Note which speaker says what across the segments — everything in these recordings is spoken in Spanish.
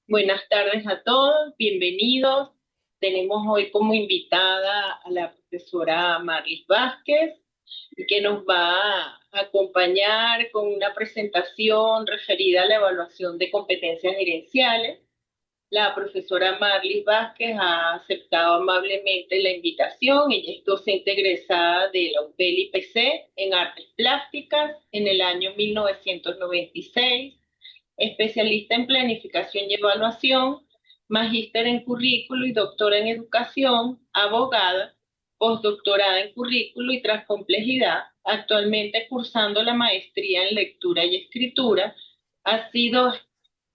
Speaker 1: Buenas tardes a todos, bienvenidos. Tenemos hoy como invitada a la profesora Marlis Vázquez, que nos va a acompañar con una presentación referida a la evaluación de competencias gerenciales. La profesora Marlis Vázquez ha aceptado amablemente la invitación. Ella es docente egresada de la UPEL IPC en Artes Plásticas en el año 1996, especialista en planificación y evaluación, magíster en currículo y doctora en educación, abogada, postdoctorada en currículo y transcomplejidad, actualmente cursando la maestría en lectura y escritura. Ha sido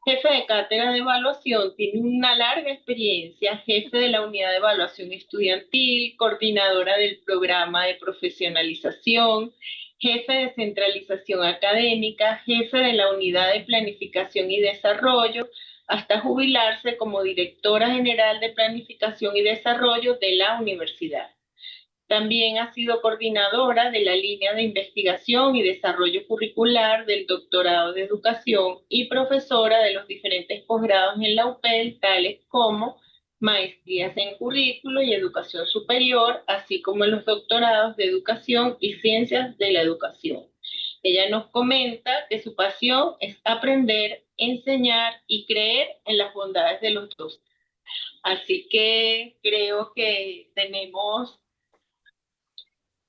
Speaker 1: jefe de cátedra de evaluación, tiene una larga experiencia, jefe de la unidad de evaluación estudiantil, coordinadora del programa de profesionalización, jefe de centralización académica, jefe de la unidad de planificación y desarrollo, hasta jubilarse como directora general de planificación y desarrollo de la universidad. También ha sido coordinadora de la línea de investigación y desarrollo curricular del doctorado de educación y profesora de los diferentes posgrados en la UPEL, tales como maestrías en currículo y educación superior, así como en los doctorados de educación y ciencias de la educación. Ella nos comenta que su pasión es aprender, enseñar y creer en las bondades de los dos. Así que creo que tenemos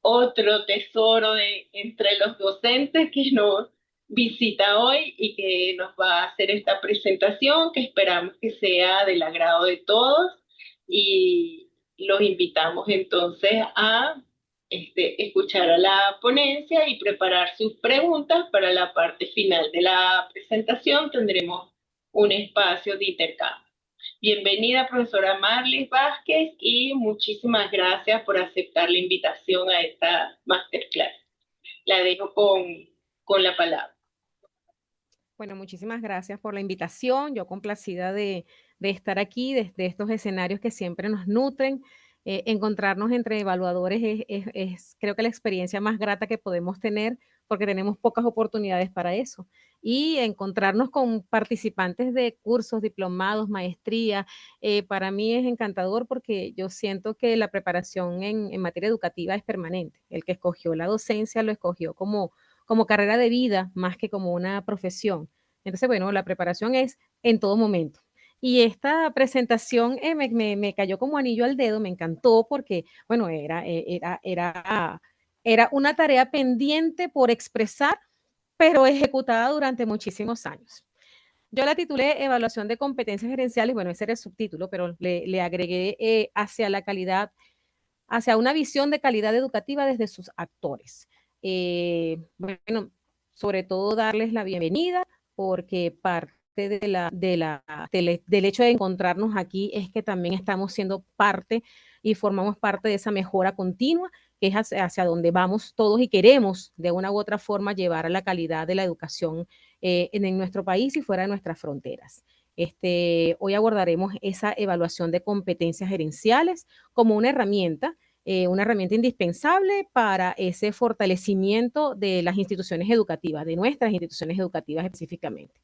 Speaker 1: otro tesoro entre los docentes que nos visita hoy y que nos va a hacer esta presentación que esperamos que sea del agrado de todos, y los invitamos entonces a escuchar a la ponencia y preparar sus preguntas. Para la parte final de la presentación tendremos un espacio de intercambio. Bienvenida, profesora Marlis Vázquez, y muchísimas gracias por aceptar la invitación a esta masterclass. La dejo con la palabra.
Speaker 2: Bueno, muchísimas gracias por la invitación. Yo complacida de estar aquí, desde estos escenarios que siempre nos nutren. Encontrarnos entre evaluadores creo que la experiencia más grata que podemos tener, porque tenemos pocas oportunidades para eso. Y encontrarnos con participantes de cursos, diplomados, maestría, para mí es encantador, porque yo siento que la preparación en materia educativa es permanente. El que escogió la docencia lo escogió como carrera de vida más que como una profesión. Entonces, bueno, la preparación es en todo momento. Y esta presentación me cayó como anillo al dedo, me encantó porque, bueno, era una tarea pendiente por expresar, pero ejecutada durante muchísimos años. Yo la titulé Evaluación de competencias gerenciales, bueno, ese era el subtítulo, pero le agregué hacia la calidad, hacia una visión de calidad educativa desde sus actores. Bueno, sobre todo darles la bienvenida, porque parte del hecho de encontrarnos aquí es que también estamos siendo parte y formamos parte de esa mejora continua, que es hacia donde vamos todos y queremos de una u otra forma llevar a la calidad de la educación en nuestro país y fuera de nuestras fronteras. Hoy abordaremos esa evaluación de competencias gerenciales como una herramienta indispensable para ese fortalecimiento de las instituciones educativas, de nuestras instituciones educativas específicamente.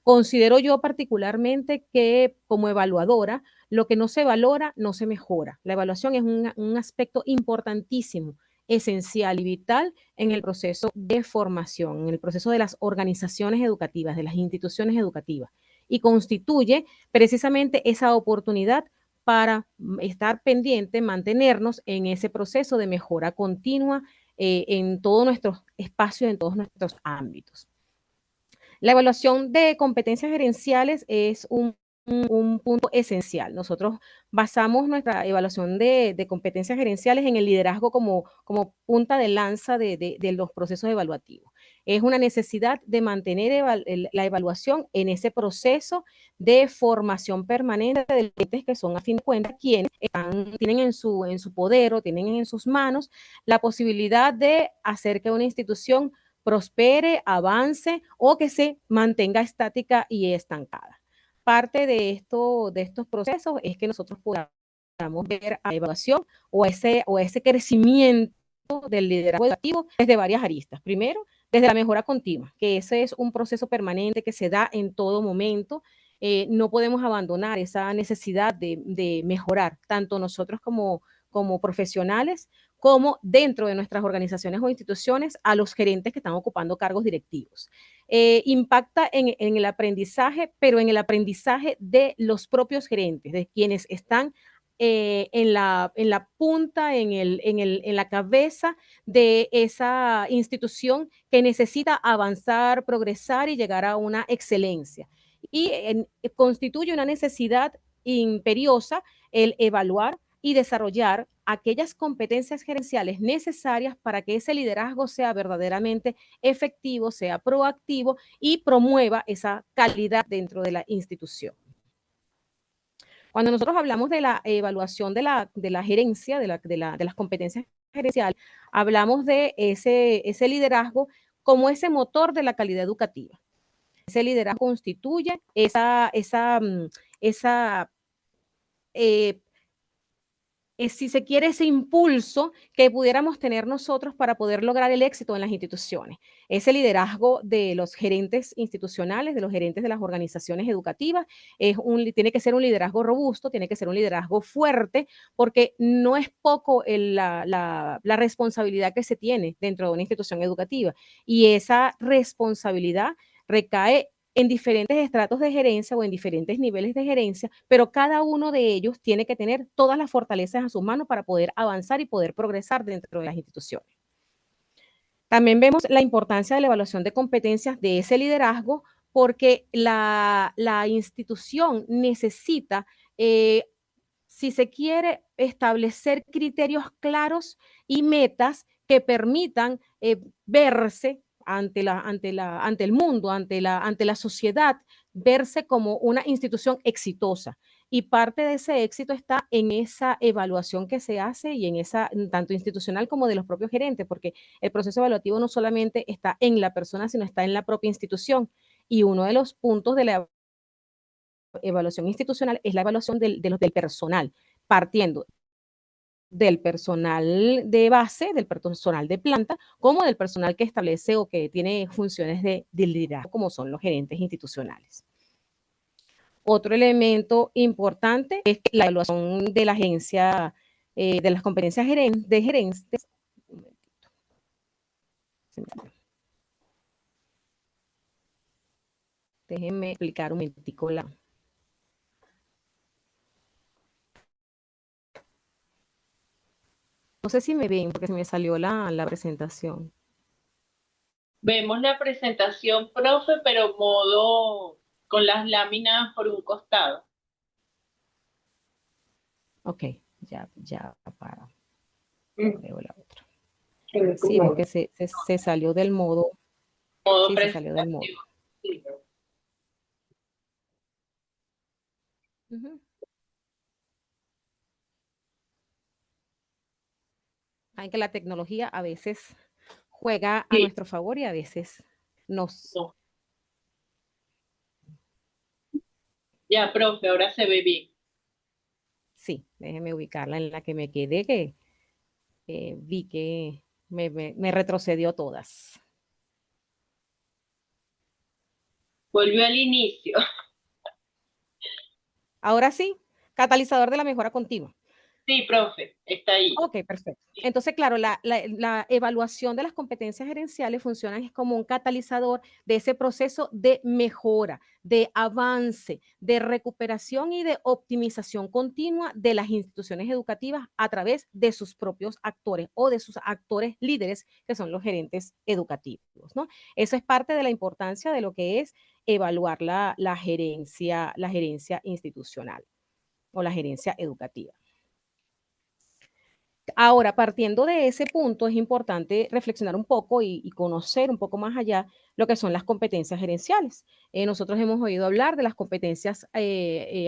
Speaker 2: Considero yo particularmente que como evaluadora, lo que no se valora no se mejora. La evaluación es un aspecto importantísimo, esencial y vital en el proceso de formación, en el proceso de las organizaciones educativas, de las instituciones educativas, y constituye precisamente esa oportunidad para estar pendiente, mantenernos en ese proceso de mejora continua en todos nuestros espacios, en todos nuestros ámbitos. La evaluación de competencias gerenciales es un punto esencial. Nosotros basamos nuestra evaluación de competencias gerenciales en el liderazgo como punta de lanza de los procesos evaluativos. Es una necesidad de mantener la evaluación en ese proceso de formación permanente de clientes que son, a fin de cuentas, quienes tienen en su poder o tienen en sus manos la posibilidad de hacer que una institución prospere, avance o que se mantenga estática y estancada. Parte de estos procesos es que nosotros podamos ver a la evaluación o ese crecimiento del liderazgo educativo desde varias aristas. Primero, desde la mejora continua, que ese es un proceso permanente que se da en todo momento, no podemos abandonar esa necesidad de mejorar, tanto nosotros como profesionales, como dentro de nuestras organizaciones o instituciones, a los gerentes que están ocupando cargos directivos. Impacta en el aprendizaje, pero en el aprendizaje de los propios gerentes, de quienes están en la punta, en la cabeza de esa institución que necesita avanzar, progresar y llegar a una excelencia. Y constituye una necesidad imperiosa el evaluar y desarrollar aquellas competencias gerenciales necesarias para que ese liderazgo sea verdaderamente efectivo, sea proactivo y promueva esa calidad dentro de la institución. Cuando nosotros hablamos de la evaluación de la gerencia, de las competencias gerenciales, hablamos de ese liderazgo como ese motor de la calidad educativa. Ese liderazgo constituye esa si se quiere, ese impulso que pudiéramos tener nosotros para poder lograr el éxito en las instituciones. Ese liderazgo de los gerentes institucionales, de los gerentes de las organizaciones educativas, tiene que ser un liderazgo robusto, tiene que ser un liderazgo fuerte, porque no es poco la responsabilidad que se tiene dentro de una institución educativa. Y esa responsabilidad recae en diferentes estratos de gerencia o en diferentes niveles de gerencia, pero cada uno de ellos tiene que tener todas las fortalezas a sus manos para poder avanzar y poder progresar dentro de las instituciones. También vemos la importancia de la evaluación de competencias de ese liderazgo, porque la institución necesita, si se quiere, establecer criterios claros y metas que permitan verse ante el mundo, ante la sociedad, verse como una institución exitosa. Y parte de ese éxito está en esa evaluación que se hace y en esa, tanto institucional como de los propios gerentes, porque el proceso evaluativo no solamente está en la persona, sino está en la propia institución. Y uno de los puntos de la evaluación institucional es la evaluación del personal, partiendo del personal de base, del personal de planta, como del personal que establece o que tiene funciones de liderazgo, como son los gerentes institucionales. Otro elemento importante es la evaluación de la agencia, de las competencias de gerentes. Déjenme explicar un momentico la... No sé si me ven porque se me salió la presentación.
Speaker 1: Vemos la presentación, profe, pero modo con las láminas por un costado.
Speaker 2: Ok, ya para. Veo la otra.
Speaker 1: Sí,
Speaker 2: sí, porque se salió del modo.
Speaker 1: Modo
Speaker 2: sí, se salió del modo.
Speaker 1: Sí.
Speaker 2: Hay que la tecnología a veces juega a nuestro favor y a veces nos...
Speaker 1: No. Ya, profe, ahora se ve bien.
Speaker 2: Sí, déjeme ubicarla en la que me quedé, que vi que me retrocedió todas.
Speaker 1: Volvió al inicio.
Speaker 2: Ahora sí, catalizador de la mejora continua.
Speaker 1: Sí, profe, está ahí.
Speaker 2: Ok, perfecto. Entonces, claro, la evaluación de las competencias gerenciales funciona como un catalizador de ese proceso de mejora, de avance, de recuperación y de optimización continua de las instituciones educativas a través de sus propios actores o de sus actores líderes, que son los gerentes educativos, ¿no? Eso es parte de la importancia de lo que es evaluar la gerencia institucional o la gerencia educativa. Ahora, partiendo de ese punto, es importante reflexionar un poco y conocer un poco más allá lo que son las competencias gerenciales. Nosotros hemos oído hablar de las competencias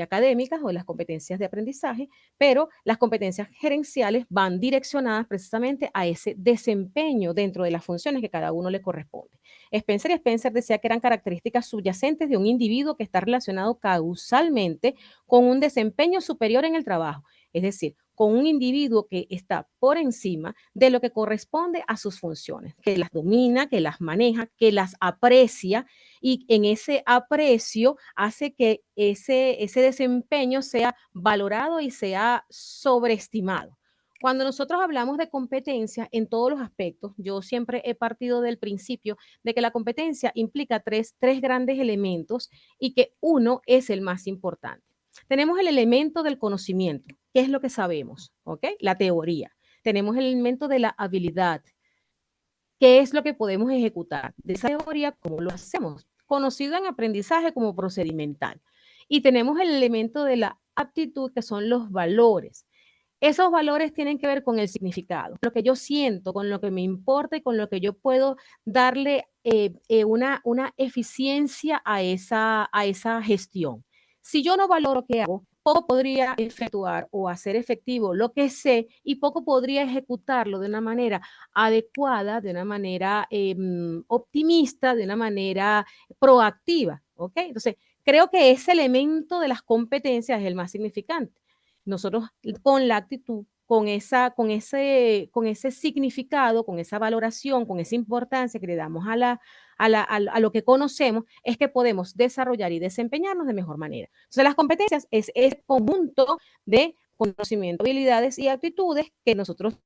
Speaker 2: académicas o de las competencias de aprendizaje, pero las competencias gerenciales van direccionadas precisamente a ese desempeño dentro de las funciones que cada uno le corresponde. Spencer decía que eran características subyacentes de un individuo que está relacionado causalmente con un desempeño superior en el trabajo. Es decir, con un individuo que está por encima de lo que corresponde a sus funciones, que las domina, que las maneja, que las aprecia, y en ese aprecio hace que ese desempeño sea valorado y sea sobreestimado. Cuando nosotros hablamos de competencia en todos los aspectos, yo siempre he partido del principio de que la competencia implica tres grandes elementos y que uno es el más importante. Tenemos el elemento del conocimiento, ¿qué es lo que sabemos? ¿Ok? La teoría. Tenemos el elemento de la habilidad, ¿qué es lo que podemos ejecutar? De esa teoría, ¿cómo lo hacemos? Conocido en aprendizaje como procedimental. Y tenemos el elemento de la aptitud, que son los valores. Esos valores tienen que ver con el significado, lo que yo siento, con lo que me importa y con lo que yo puedo darle una eficiencia a esa gestión. Si yo no valoro qué hago, poco podría efectuar o hacer efectivo lo que sé y poco podría ejecutarlo de una manera adecuada, de una manera optimista, de una manera proactiva. ¿Ok? Entonces, creo que ese elemento de las competencias es el más significante. Nosotros con la actitud, con ese significado, con esa valoración, con esa importancia que le damos a lo que conocemos, es que podemos desarrollar y desempeñarnos de mejor manera. Entonces, las competencias es ese conjunto de conocimiento, habilidades y actitudes que nosotros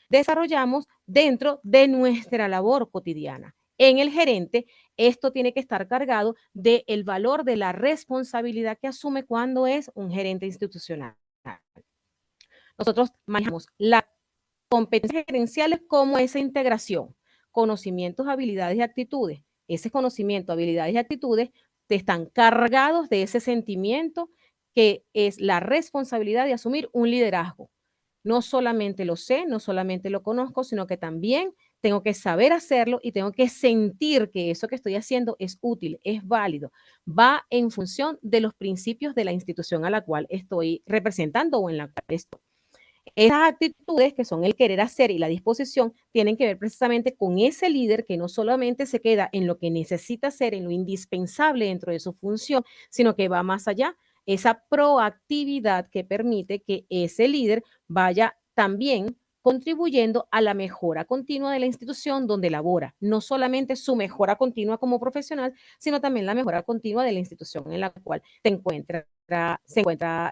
Speaker 2: desarrollamos dentro de nuestra labor cotidiana. En el gerente, esto tiene que estar cargado del valor de la responsabilidad que asume cuando es un gerente institucional. Nosotros manejamos las competencias gerenciales como esa integración, conocimientos, habilidades y actitudes. Ese conocimiento, habilidades y actitudes te están cargados de ese sentimiento que es la responsabilidad de asumir un liderazgo. No solamente lo sé, no solamente lo conozco, sino que también tengo que saber hacerlo y tengo que sentir que eso que estoy haciendo es útil, es válido, va en función de los principios de la institución a la cual estoy representando o en la cual estoy. Esas actitudes, que son el querer hacer y la disposición, tienen que ver precisamente con ese líder que no solamente se queda en lo que necesita hacer, en lo indispensable dentro de su función, sino que va más allá. Esa proactividad que permite que ese líder vaya también contribuyendo a la mejora continua de la institución donde labora, no solamente su mejora continua como profesional, sino también la mejora continua de la institución en la cual se encuentra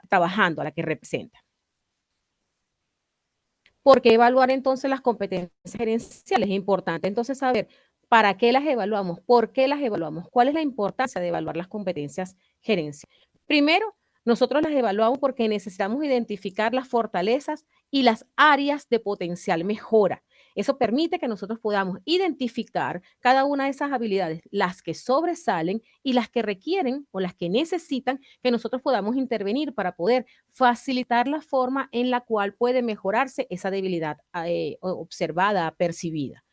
Speaker 2: trabajando, a la que representa. ¿Por qué evaluar entonces las competencias gerenciales? Es importante entonces saber para qué las evaluamos, por qué las evaluamos, cuál es la importancia de evaluar las competencias gerenciales. Primero, nosotros las evaluamos porque necesitamos identificar las fortalezas y las áreas de potencial mejora. Eso permite que nosotros podamos identificar cada una de esas habilidades, las que sobresalen y las que requieren o las que necesitan que nosotros podamos intervenir para poder facilitar la forma en la cual puede mejorarse esa debilidad observada, percibida.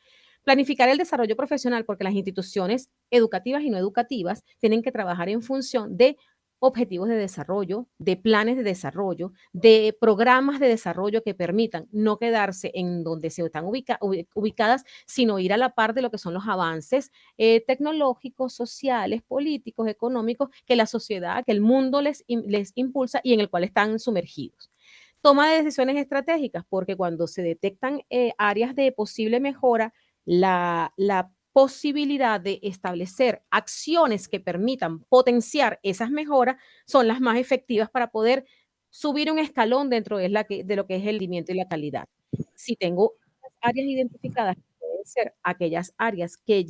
Speaker 2: Planificar el desarrollo profesional, porque las instituciones educativas y no educativas tienen que trabajar en función de objetivos de desarrollo, de planes de desarrollo, de programas de desarrollo que permitan no quedarse en donde se están ubicadas, sino ir a la par de lo que son los avances tecnológicos, sociales, políticos, económicos, que la sociedad, que el mundo les impulsa y en el cual están sumergidos. Toma de decisiones estratégicas, porque cuando se detectan áreas de posible mejora, la posibilidad de establecer acciones que permitan potenciar esas mejoras son las más efectivas para poder subir un escalón dentro de lo que es el rendimiento y la calidad. Si tengo áreas identificadas, pueden ser aquellas áreas que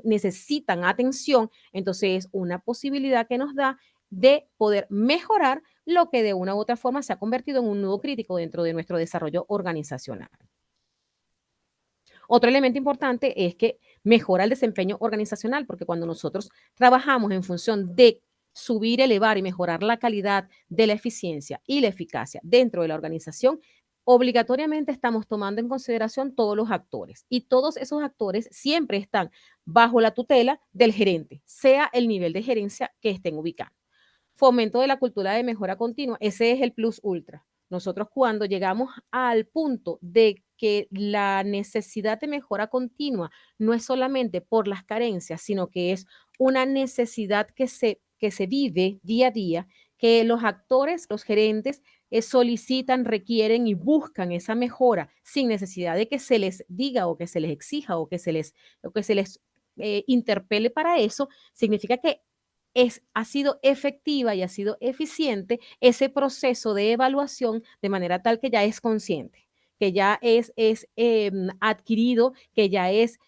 Speaker 2: necesitan atención, entonces es una posibilidad que nos da de poder mejorar lo que de una u otra forma se ha convertido en un nudo crítico dentro de nuestro desarrollo organizacional. Otro elemento importante es que mejora el desempeño organizacional, porque cuando nosotros trabajamos en función de subir, elevar y mejorar la calidad de la eficiencia y la eficacia dentro de la organización, obligatoriamente estamos tomando en consideración todos los actores y todos esos actores siempre están bajo la tutela del gerente, sea el nivel de gerencia que estén ubicando. Fomento de la cultura de mejora continua, ese es el plus ultra. Nosotros cuando llegamos al punto de que la necesidad de mejora continua no es solamente por las carencias, sino que es una necesidad que se vive día a día, que los actores, los gerentes, solicitan, requieren y buscan esa mejora sin necesidad de que se les diga o que se les exija o que se les interpele para eso, significa que ha sido efectiva y ha sido eficiente ese proceso de evaluación de manera tal que ya es consciente, que ya es adquirido, que ya es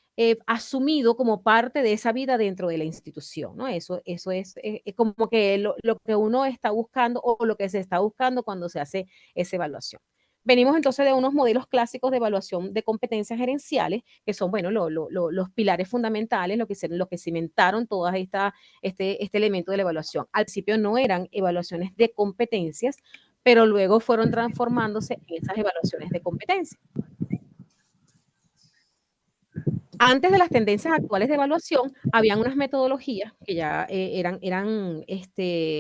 Speaker 2: asumido como parte de esa vida dentro de la institución, ¿no? Eso es como que lo que uno está buscando o lo que se está buscando cuando se hace esa evaluación. Venimos entonces de unos modelos clásicos de evaluación de competencias gerenciales, que son, bueno, los pilares fundamentales, lo que cimentaron todo este elemento de la evaluación. Al principio no eran evaluaciones de competencias, pero luego fueron transformándose en esas evaluaciones de competencias. Antes de las tendencias actuales de evaluación, habían unas metodologías que ya eran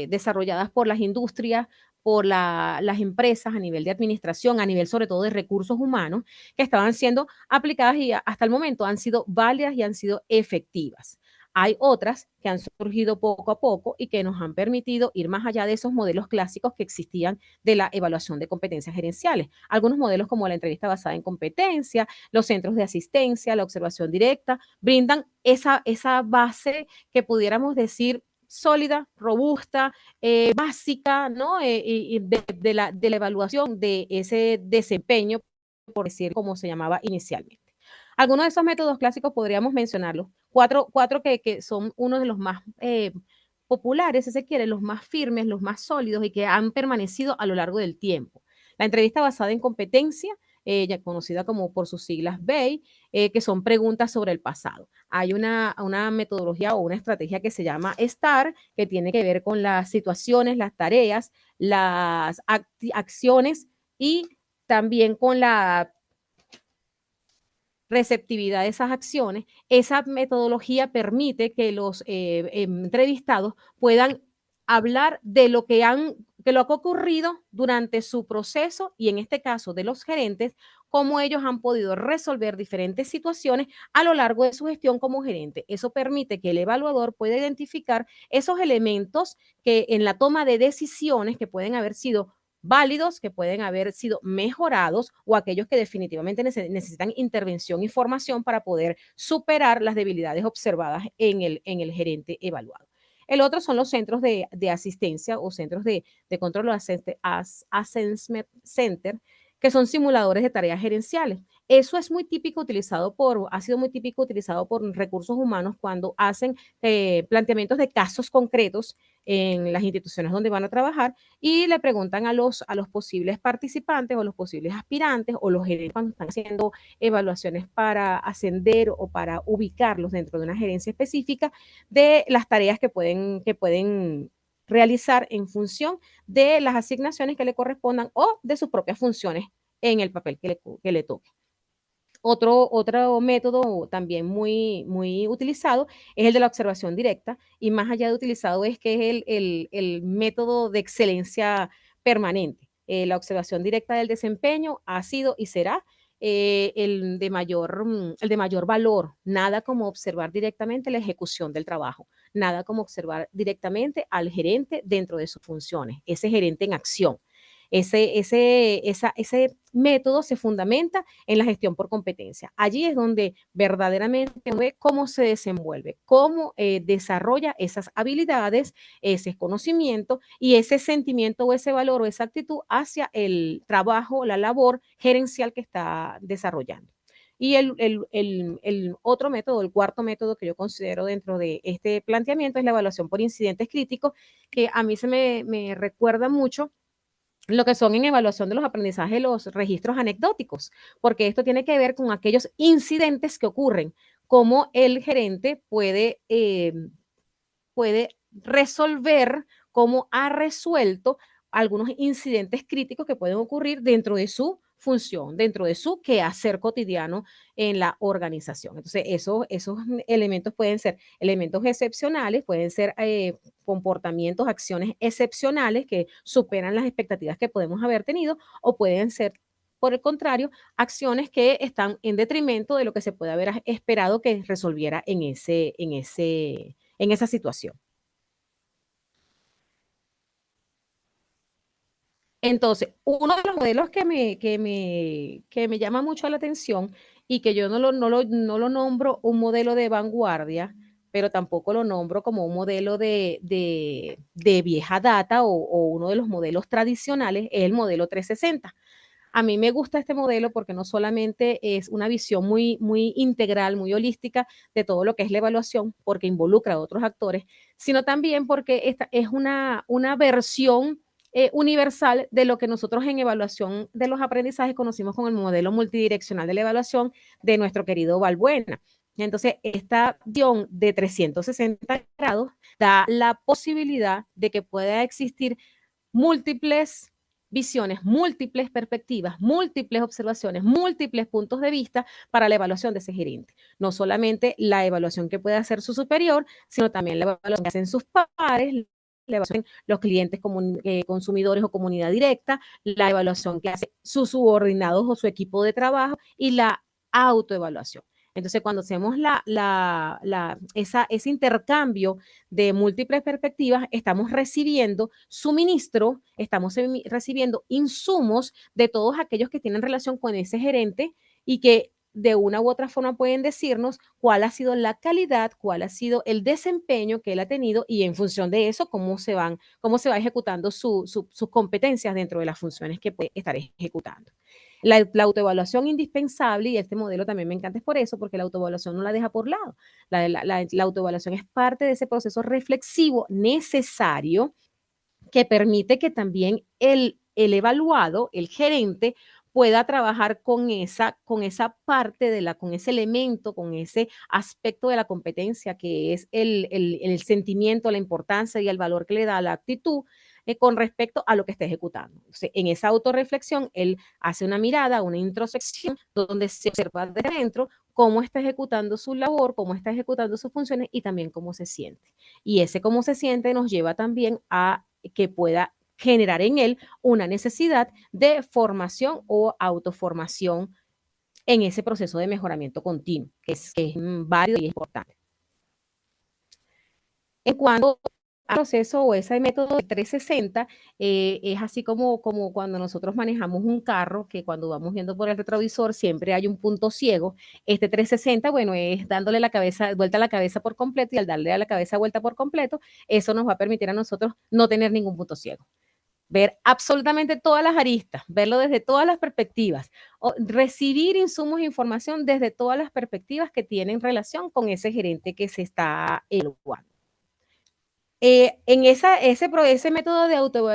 Speaker 2: desarrolladas por las industrias, por las empresas a nivel de administración, a nivel sobre todo de recursos humanos, que estaban siendo aplicadas y hasta el momento han sido válidas y han sido efectivas. Hay otras que han surgido poco a poco y que nos han permitido ir más allá de esos modelos clásicos que existían de la evaluación de competencias gerenciales. Algunos modelos como la entrevista basada en competencia, los centros de asistencia, la observación directa, brindan esa base que pudiéramos decir sólida, robusta, básica, ¿no? Y de la evaluación de ese desempeño, por decir como se llamaba inicialmente. Algunos de esos métodos clásicos podríamos mencionarlos. Cuatro que son uno de los más populares, si se quiere, los más firmes, los más sólidos y que han permanecido a lo largo del tiempo. La entrevista basada en competencia, ya conocida como por sus siglas BEI, que son preguntas sobre el pasado. Hay una metodología o una estrategia que se llama STAR, que tiene que ver con las situaciones, las tareas, las acciones y también con la receptividad de esas acciones. Esa metodología permite que los entrevistados puedan hablar de lo que ha ocurrido durante su proceso y en este caso de los gerentes, cómo ellos han podido resolver diferentes situaciones a lo largo de su gestión como gerente. Eso permite que el evaluador pueda identificar esos elementos que en la toma de decisiones que pueden haber sido válidos, que pueden haber sido mejorados o aquellos que definitivamente necesitan intervención y formación para poder superar las debilidades observadas en el gerente evaluado. El otro son los centros de asistencia o centros de control assessment center, que son simuladores de tareas gerenciales. Eso es muy típico ha sido muy típico utilizado por recursos humanos cuando hacen planteamientos de casos concretos en las instituciones donde van a trabajar y le preguntan a los posibles participantes o los posibles aspirantes o los gerentes cuando están haciendo evaluaciones para ascender o para ubicarlos dentro de una gerencia específica de las tareas que pueden realizar en función de las asignaciones que le correspondan o de sus propias funciones en el papel que le toque. Otro método también muy utilizado es el de la observación directa y más allá de utilizado es que es el método de excelencia permanente. La observación directa del desempeño ha sido y será el de mayor valor. Nada como observar directamente la ejecución del trabajo, nada como observar directamente al gerente dentro de sus funciones, ese gerente en acción. Ese método se fundamenta en la gestión por competencia. Allí es donde verdaderamente ve cómo se desenvuelve, cómo desarrolla esas habilidades, ese conocimiento y ese sentimiento o ese valor o esa actitud hacia el trabajo, la labor gerencial que está desarrollando. Y el otro método, el cuarto método que yo considero dentro de este planteamiento es la evaluación por incidentes críticos, que a mí se me recuerda mucho lo que son en evaluación de los aprendizajes, los registros anecdóticos, porque esto tiene que ver con aquellos incidentes que ocurren, cómo el gerente puede resolver, cómo ha resuelto algunos incidentes críticos que pueden ocurrir dentro de su función, dentro de su quehacer cotidiano en la organización. Entonces, esos elementos pueden ser elementos excepcionales, pueden ser comportamientos, acciones excepcionales que superan las expectativas que podemos haber tenido o pueden ser, por el contrario, acciones que están en detrimento de lo que se puede haber esperado que resolviera en esa situación. Entonces, uno de los modelos que me llama mucho la atención y que yo no lo nombro un modelo de vanguardia, pero tampoco lo nombro como un modelo de vieja data o uno de los modelos tradicionales, es el modelo 360. A mí me gusta este modelo porque no solamente es una visión muy integral, muy holística de todo lo que es la evaluación, porque involucra a otros actores, sino también porque esta es una versión universal de lo que nosotros en evaluación de los aprendizajes conocimos con el modelo multidireccional de la evaluación de nuestro querido Valbuena. Entonces, esta visión de 360 grados da la posibilidad de que pueda existir múltiples visiones, múltiples perspectivas, múltiples observaciones, múltiples puntos de vista para la evaluación de ese gerente. No solamente la evaluación que puede hacer su superior, sino también la evaluación que hacen sus pares, la evaluación los clientes consumidores o comunidad directa, la evaluación que hace sus subordinados o su equipo de trabajo y la autoevaluación. Entonces, cuando hacemos ese intercambio de múltiples perspectivas, estamos recibiendo suministro, estamos recibiendo insumos de todos aquellos que tienen relación con ese gerente y que de una u otra forma pueden decirnos cuál ha sido la calidad, cuál ha sido el desempeño que él ha tenido y en función de eso, cómo se va ejecutando sus competencias dentro de las funciones que puede estar ejecutando. La autoevaluación indispensable, y este modelo también me encanta es por eso, porque la autoevaluación no la deja por lado. La autoevaluación es parte de ese proceso reflexivo necesario que permite que también el evaluado, el gerente, pueda trabajar con esa parte con ese elemento, con ese aspecto de la competencia que es el sentimiento, la importancia y el valor que le da la actitud con respecto a lo que está ejecutando. Entonces, en esa autorreflexión, él hace una mirada, una introspección, donde se observa de dentro cómo está ejecutando su labor, cómo está ejecutando sus funciones y también cómo se siente. Y ese cómo se siente nos lleva también a que pueda generar en él una necesidad de formación o autoformación en ese proceso de mejoramiento continuo, que es válido y es importante. En cuanto al proceso o ese método de 360, es así como cuando nosotros manejamos un carro, que cuando vamos viendo por el retrovisor siempre hay un punto ciego. Este 360, bueno, es dándole la cabeza, vuelta a la cabeza por completo y al darle a la cabeza vuelta por completo, eso nos va a permitir a nosotros no tener ningún punto ciego. Ver absolutamente todas las aristas, verlo desde todas las perspectivas, o recibir insumos e información desde todas las perspectivas que tienen relación con ese gerente que se está evaluando. En ese método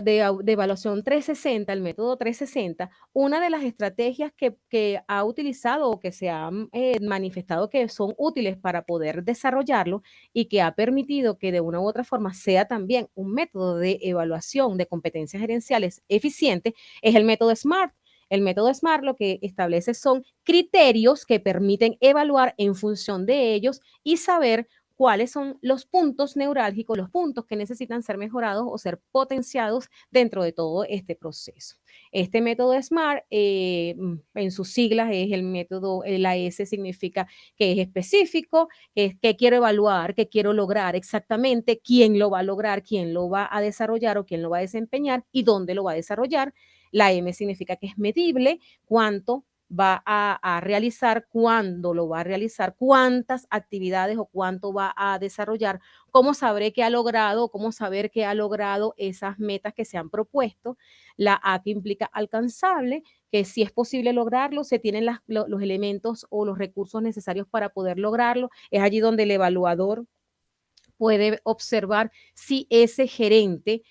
Speaker 2: de evaluación 360, el método 360, una de las estrategias que ha utilizado o que se han manifestado que son útiles para poder desarrollarlo y que ha permitido que de una u otra forma sea también un método de evaluación de competencias gerenciales eficiente es el método SMART. El método SMART lo que establece son criterios que permiten evaluar en función de ellos y saber cuáles son los puntos neurálgicos, los puntos que necesitan ser mejorados o ser potenciados dentro de todo este proceso. Este método SMART, en sus siglas, es el método, la S significa que es específico, es que quiero evaluar, que quiero lograr exactamente, quién lo va a lograr, quién lo va a desarrollar o quién lo va a desempeñar y dónde lo va a desarrollar. La M significa que es medible, cuánto va a realizar, cuándo lo va a realizar, cuántas actividades o cuánto va a desarrollar, cómo sabré que ha logrado, cómo saber que ha logrado esas metas que se han propuesto. La A que implica alcanzable, que si es posible lograrlo, se tienen los elementos o los recursos necesarios para poder lograrlo. Es allí donde el evaluador puede observar si ese gerente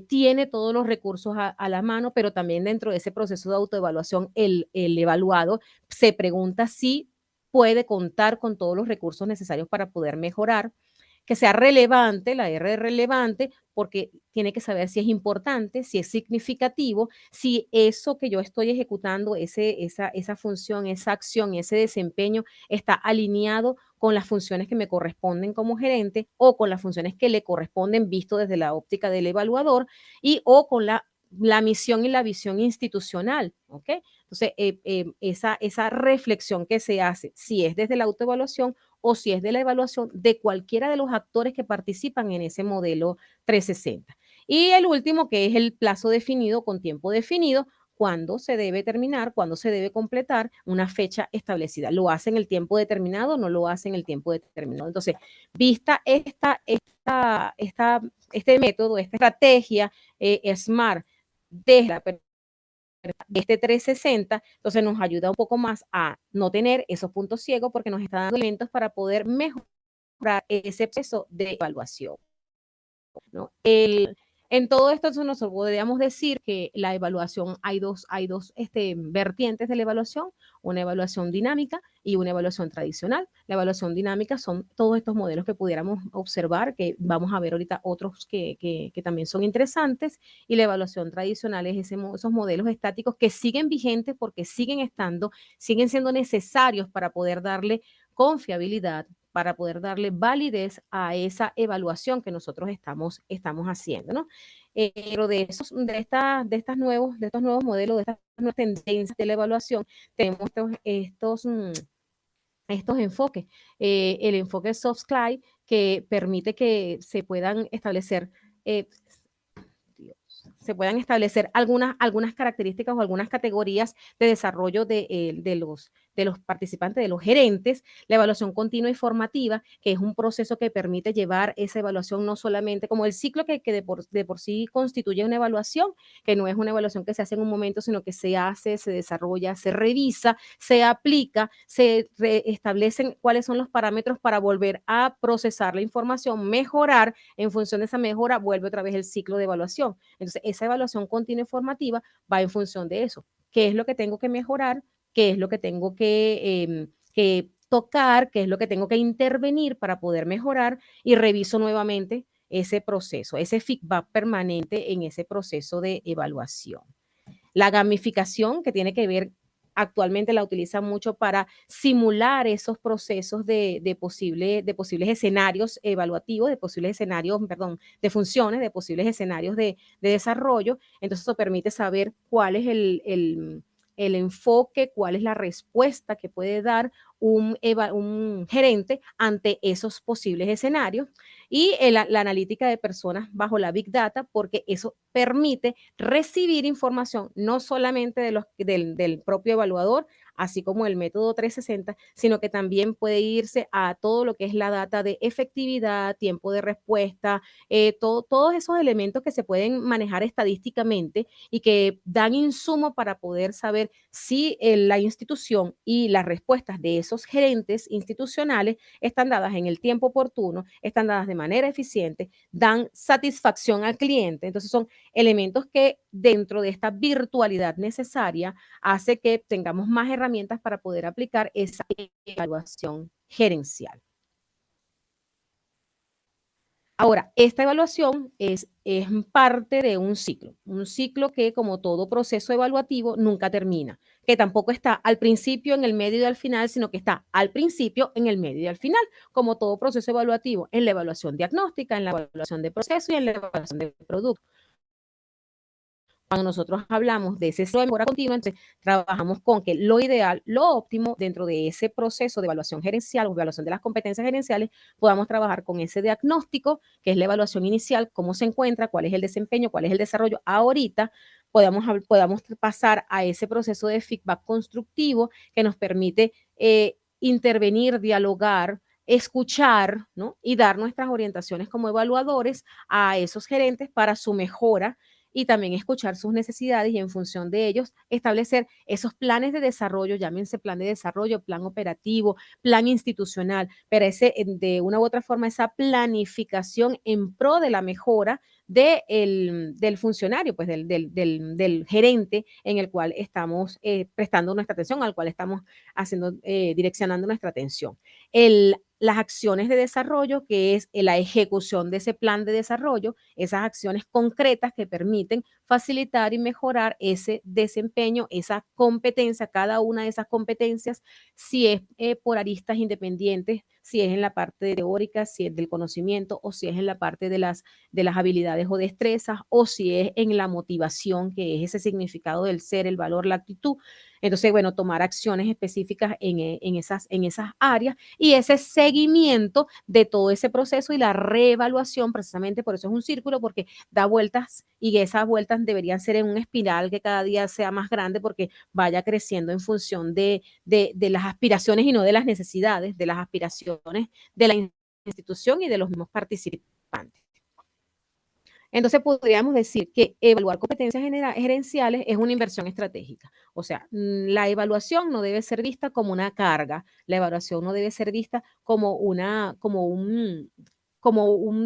Speaker 2: tiene todos los recursos a la mano, pero también dentro de ese proceso de autoevaluación, el evaluado se pregunta si puede contar con todos los recursos necesarios para poder mejorar, que sea relevante, la R de relevante, porque tiene que saber si es importante, si es significativo, si eso que yo estoy ejecutando, esa función, esa acción, ese desempeño está alineado con las funciones que me corresponden como gerente o con las funciones que le corresponden visto desde la óptica del evaluador y o con la misión y la visión institucional, ¿ok? Entonces, esa reflexión que se hace, si es desde la autoevaluación o si es de la evaluación de cualquiera de los actores que participan en ese modelo 360. Y el último, que es el plazo definido con tiempo definido, cuándo se debe terminar, cuándo se debe completar una fecha establecida. ¿Lo hace en el tiempo determinado? ¿No lo hace en el tiempo determinado? Entonces, vista este método, esta estrategia SMART desde la este 360, entonces nos ayuda un poco más a no tener esos puntos ciegos porque nos está dando elementos para poder mejorar ese proceso de evaluación, ¿no? En todo esto nos podríamos decir que la evaluación, hay dos vertientes de la evaluación, una evaluación dinámica y una evaluación tradicional. La evaluación dinámica son todos estos modelos que pudiéramos observar, que vamos a ver ahorita otros que también son interesantes, y la evaluación tradicional es esos modelos estáticos que siguen vigentes porque siguen siendo necesarios para poder darle confiabilidad, para poder darle validez a esa evaluación que nosotros estamos haciendo, ¿no? Pero de estos nuevos modelos, de estas nuevas tendencias de la evaluación, tenemos estos enfoques. El enfoque soft SCLY, que permite que eh, algunas características o algunas categorías de desarrollo de los participantes, de los gerentes, la evaluación continua y formativa, que es un proceso que permite llevar esa evaluación no solamente como el ciclo que de por sí constituye una evaluación, que no es una evaluación que se hace en un momento, sino que se hace, se desarrolla, se revisa, se aplica, se establecen cuáles son los parámetros para volver a procesar la información, mejorar, en función de esa mejora, vuelve otra vez el ciclo de evaluación. Entonces, esa evaluación continua y formativa va en función de eso. ¿Qué es lo que tengo que mejorar? ¿Qué es lo que tengo que tocar? ¿Qué es lo que tengo que intervenir para poder mejorar? Y reviso nuevamente ese proceso, ese feedback permanente en ese proceso de evaluación. La gamificación, que tiene que ver, actualmente la utilizan mucho para simular esos procesos de posibles escenarios evaluativos, de posibles escenarios, perdón, de funciones, de posibles escenarios de desarrollo. Entonces eso permite saber cuál es el enfoque, cuál es la respuesta que puede dar un gerente ante esos posibles escenarios, y la analítica de personas bajo la Big Data, porque eso permite recibir información no solamente del propio evaluador, así como el método 360, sino que también puede irse a todo lo que es la data de efectividad, tiempo de respuesta, todos esos elementos que se pueden manejar estadísticamente y que dan insumo para poder saber si la institución y las respuestas de esos gerentes institucionales están dadas en el tiempo oportuno, están dadas de manera eficiente, dan satisfacción al cliente. Entonces son elementos que, dentro de esta virtualidad necesaria, hace que tengamos más herramientas para poder aplicar esa evaluación gerencial. Ahora, esta evaluación es parte de un ciclo que, como todo proceso evaluativo, nunca termina, que tampoco está al principio, en el medio y al final, sino que está al principio, en el medio y al final, como todo proceso evaluativo, en la evaluación diagnóstica, en la evaluación de proceso y en la evaluación de producto. Cuando nosotros hablamos de ese ciclo de mejora continua, entonces trabajamos con que lo ideal, lo óptimo dentro de ese proceso de evaluación gerencial o evaluación de las competencias gerenciales, podamos trabajar con ese diagnóstico, que es la evaluación inicial, cómo se encuentra, cuál es el desempeño, cuál es el desarrollo. Ahorita podamos pasar a ese proceso de feedback constructivo que nos permite intervenir, dialogar, escuchar, ¿no? Y dar nuestras orientaciones como evaluadores a esos gerentes para su mejora, y también escuchar sus necesidades y, en función de ellos, establecer esos planes de desarrollo, llámense plan de desarrollo, plan operativo, plan institucional, pero de una u otra forma, esa planificación en pro de la mejora del funcionario, pues del gerente en el cual estamos prestando nuestra atención, al cual estamos direccionando nuestra atención. Las acciones de desarrollo, que es la ejecución de ese plan de desarrollo, esas acciones concretas que permiten facilitar y mejorar ese desempeño, esa competencia, cada una de esas competencias, si es por aristas independientes, si es en la parte teórica, si es del conocimiento, o si es en la parte de las habilidades o destrezas, o si es en la motivación, que es ese significado del ser, el valor, la actitud. Entonces, bueno, tomar acciones específicas en esas áreas y ese seguimiento de todo ese proceso y la reevaluación, precisamente por eso es un círculo, porque da vueltas y esas vueltas deberían ser en un espiral que cada día sea más grande porque vaya creciendo en función de las aspiraciones y no de las necesidades, de las aspiraciones de la institución y de los mismos participantes. Entonces podríamos decir que evaluar competencias gerenciales es una inversión estratégica. O sea, la evaluación no debe ser vista como una carga, la evaluación no debe ser vista como un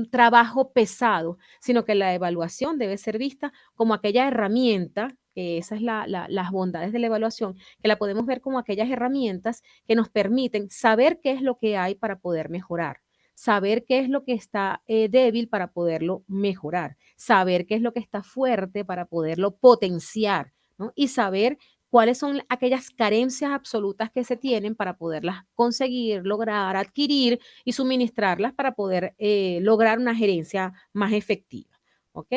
Speaker 2: trabajo pesado, sino que la evaluación debe ser vista como aquella herramienta, que esas es las bondades de la evaluación, que la podemos ver como aquellas herramientas que nos permiten saber qué es lo que hay para poder mejorar, saber qué es lo que está débil para poderlo mejorar, saber qué es lo que está fuerte para poderlo potenciar, ¿no? Y saber cuáles son aquellas carencias absolutas que se tienen para poderlas conseguir, lograr, adquirir y suministrarlas para poder lograr una gerencia más efectiva. ¿Ok?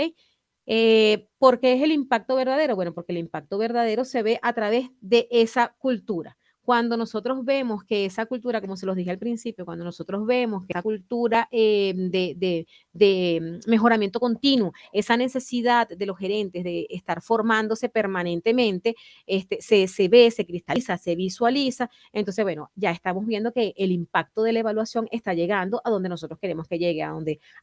Speaker 2: ¿Por qué es el impacto verdadero? Bueno, porque el impacto verdadero se ve a través de esa cultura. Cuando nosotros vemos que esa cultura, como se los dije al principio, cuando nosotros vemos que esa cultura de mejoramiento continuo, esa necesidad de los gerentes de estar formándose permanentemente, se ve, se cristaliza, se visualiza, entonces, bueno, ya estamos viendo que el impacto de la evaluación está llegando a donde nosotros queremos que llegue, a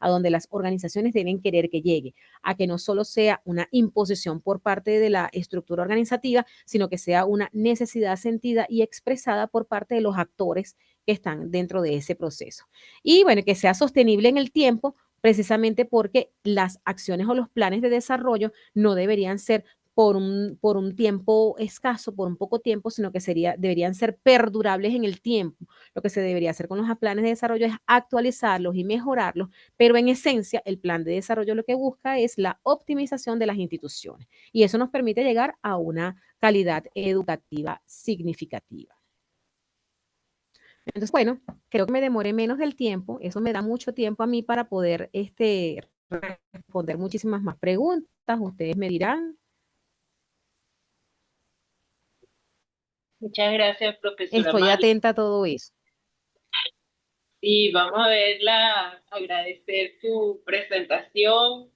Speaker 2: donde las organizaciones deben querer que llegue, a que no solo sea una imposición por parte de la estructura organizativa, sino que sea una necesidad sentida y expresada por parte de los actores que están dentro de ese proceso. Y bueno, que sea sostenible en el tiempo, precisamente porque las acciones o los planes de desarrollo no deberían ser por un tiempo escaso, por un poco tiempo, sino que deberían ser perdurables en el tiempo. Lo que se debería hacer con los planes de desarrollo es actualizarlos y mejorarlos, pero en esencia el plan de desarrollo lo que busca es la optimización de las instituciones y eso nos permite llegar a una calidad educativa significativa. Entonces, bueno, creo que me demoré menos del tiempo, eso me da mucho tiempo a mí para poder responder muchísimas más preguntas, ustedes me dirán.
Speaker 1: Muchas gracias, profesora
Speaker 2: Estoy
Speaker 1: Marley.
Speaker 2: atenta a todo eso.
Speaker 1: Y vamos a verla, agradecer su presentación,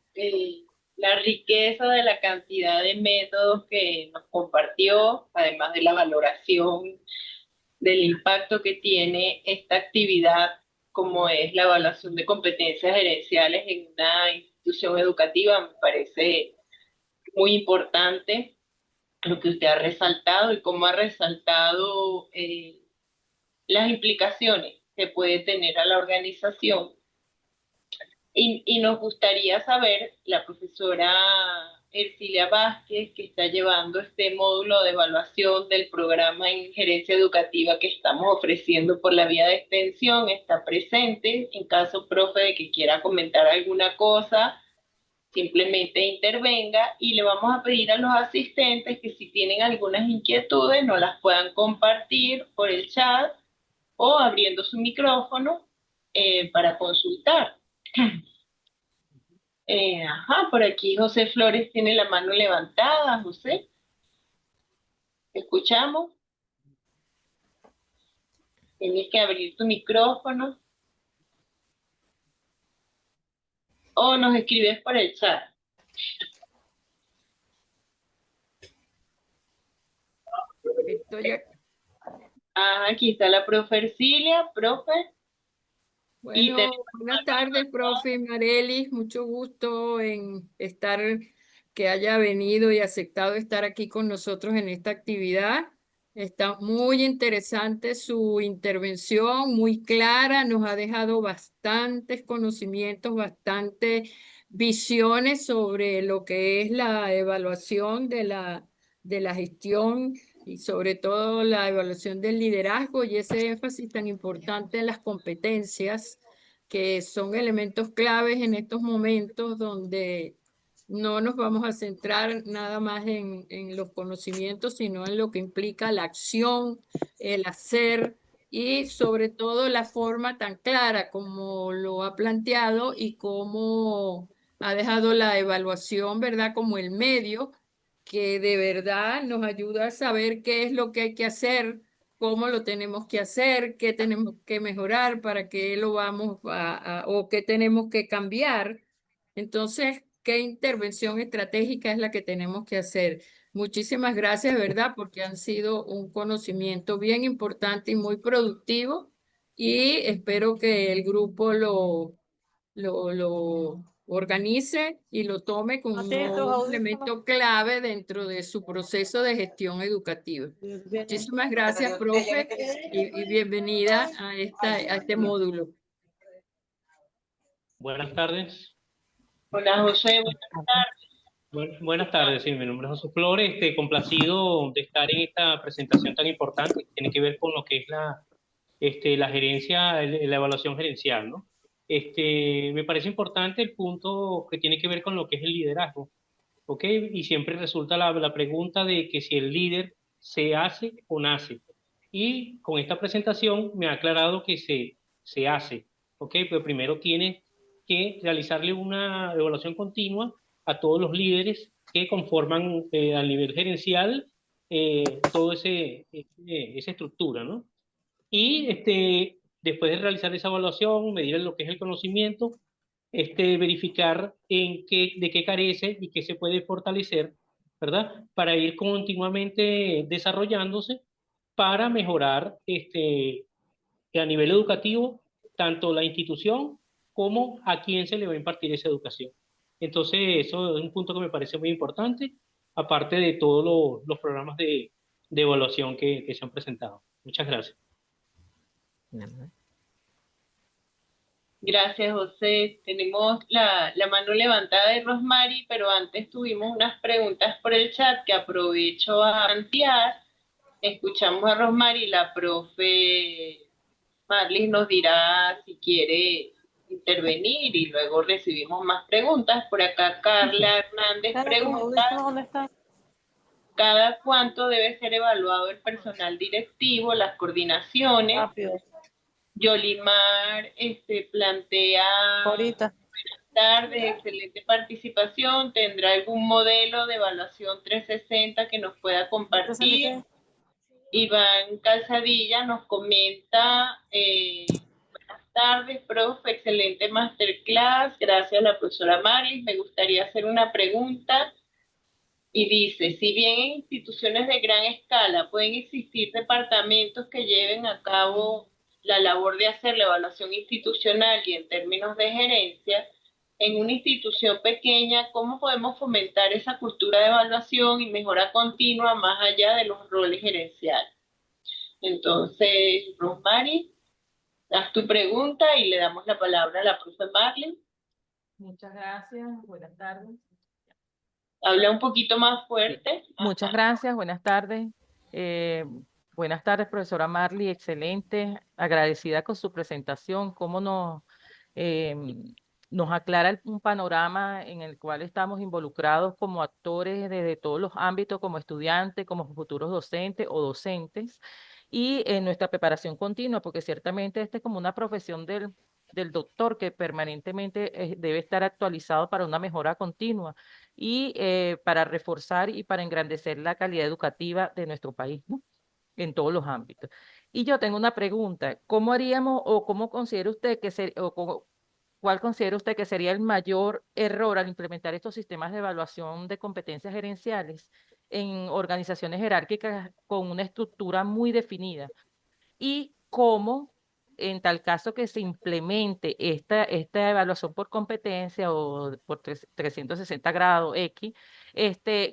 Speaker 1: la riqueza de la cantidad de métodos que nos compartió, además de la valoración del impacto que tiene esta actividad, como es la evaluación de competencias gerenciales en una institución educativa. Me parece muy importante lo que usted ha resaltado y cómo ha resaltado las implicaciones que puede tener a la organización. Y nos gustaría saber, la profesora Ercilia Vázquez, que está llevando este módulo de evaluación del programa en gerencia educativa que estamos ofreciendo por la vía de extensión, está presente. En caso, profe, de que quiera comentar alguna cosa, simplemente intervenga y le vamos a pedir a los asistentes que si tienen algunas inquietudes nos las puedan compartir por el chat o abriendo su micrófono para consultar. Ajá, por aquí José Flores tiene la mano levantada. José, ¿escuchamos? Tienes que abrir tu micrófono o nos escribes por el chat.
Speaker 3: Estoy aquí.
Speaker 1: Aquí está la profe Ercilia, profe.
Speaker 3: Bueno, buenas tardes, profe Marelis. Mucho gusto en estar, que haya venido y aceptado estar aquí con nosotros en esta actividad. Está muy interesante su intervención, muy clara. Nos ha dejado bastantes conocimientos, bastantes visiones sobre lo que es la evaluación de la gestión y sobre todo la evaluación del liderazgo y ese énfasis tan importante en las competencias, que son elementos claves en estos momentos donde no nos vamos a centrar nada más en los conocimientos, sino en lo que implica la acción, el hacer y sobre todo la forma tan clara como lo ha planteado y cómo ha dejado la evaluación, ¿verdad? Como el medio que de verdad nos ayuda a saber qué es lo que hay que hacer, cómo lo tenemos que hacer, qué tenemos que mejorar, para qué lo vamos o qué tenemos que cambiar. Entonces, ¿qué intervención estratégica es la que tenemos que hacer? Muchísimas gracias, de verdad, porque han sido un conocimiento bien importante y muy productivo, y espero que el grupo lo organice y lo tome como un elemento clave dentro de su proceso de gestión educativa. Muchísimas gracias, profe, y bienvenida a este módulo.
Speaker 4: Buenas tardes.
Speaker 1: Hola, José, buenas tardes.
Speaker 4: Buenas tardes, sí, mi nombre es José Flores, complacido de estar en esta presentación tan importante que tiene que ver con lo que es la gerencia, la evaluación gerencial, ¿no? Me parece importante el punto que tiene que ver con lo que es el liderazgo, ¿ok? Y siempre resulta la pregunta de que si el líder se hace o nace. Y con esta presentación me ha aclarado que se hace, ¿ok? Pero primero tiene que realizarle una evaluación continua a todos los líderes que conforman al nivel gerencial toda esa estructura, ¿no? Y después de realizar esa evaluación, medir lo que es el conocimiento, verificar de qué carece y qué se puede fortalecer, ¿verdad? Para ir continuamente desarrollándose para mejorar a nivel educativo tanto la institución como a quién se le va a impartir esa educación. Entonces, eso es un punto que me parece muy importante, aparte de todos los programas de evaluación que se han presentado. Muchas gracias.
Speaker 1: Gracias, José. Tenemos la mano levantada de Rosmary, pero antes tuvimos unas preguntas por el chat que aprovecho a plantear. Escuchamos a Rosmary, la profe Marlis nos dirá si quiere intervenir y luego recibimos más preguntas. Por acá Carla Hernández pregunta: ¿cada cuánto debe ser evaluado el personal directivo, las coordinaciones? Yolimar plantea:
Speaker 5: Ahorita.
Speaker 1: buenas tardes, excelente participación. ¿Tendrá algún modelo de evaluación 360 que nos pueda compartir? Iván Calzadilla nos comenta: buenas tardes, profe, excelente masterclass. Gracias a la profesora Marlis. Me gustaría hacer una pregunta. Y dice: si bien en instituciones de gran escala pueden existir departamentos que lleven a cabo la labor de hacer la evaluación institucional y en términos de gerencia, en una institución pequeña, ¿cómo podemos fomentar esa cultura de evaluación y mejora continua más allá de los roles gerenciales? Entonces, Rosmary, haz tu pregunta y le damos la palabra a la profe Marley.
Speaker 6: Muchas gracias, buenas tardes.
Speaker 1: Habla un poquito más fuerte.
Speaker 6: Muchas gracias, buenas tardes. Buenas tardes, profesora Marley, excelente, agradecida con su presentación, cómo nos aclara un panorama en el cual estamos involucrados como actores desde todos los ámbitos, como estudiantes, como futuros docentes o docentes, y en nuestra preparación continua, porque ciertamente esta es como una profesión del doctor que permanentemente debe estar actualizado para una mejora continua y para reforzar y para engrandecer la calidad educativa de nuestro país, ¿no? En todos los ámbitos. Y yo tengo una pregunta: ¿cómo haríamos o cómo considera usted cuál considera usted que sería el mayor error al implementar estos sistemas de evaluación de competencias gerenciales en organizaciones jerárquicas con una estructura muy definida? Y cómo, en tal caso que se implemente esta evaluación por competencia o por 360 grados X,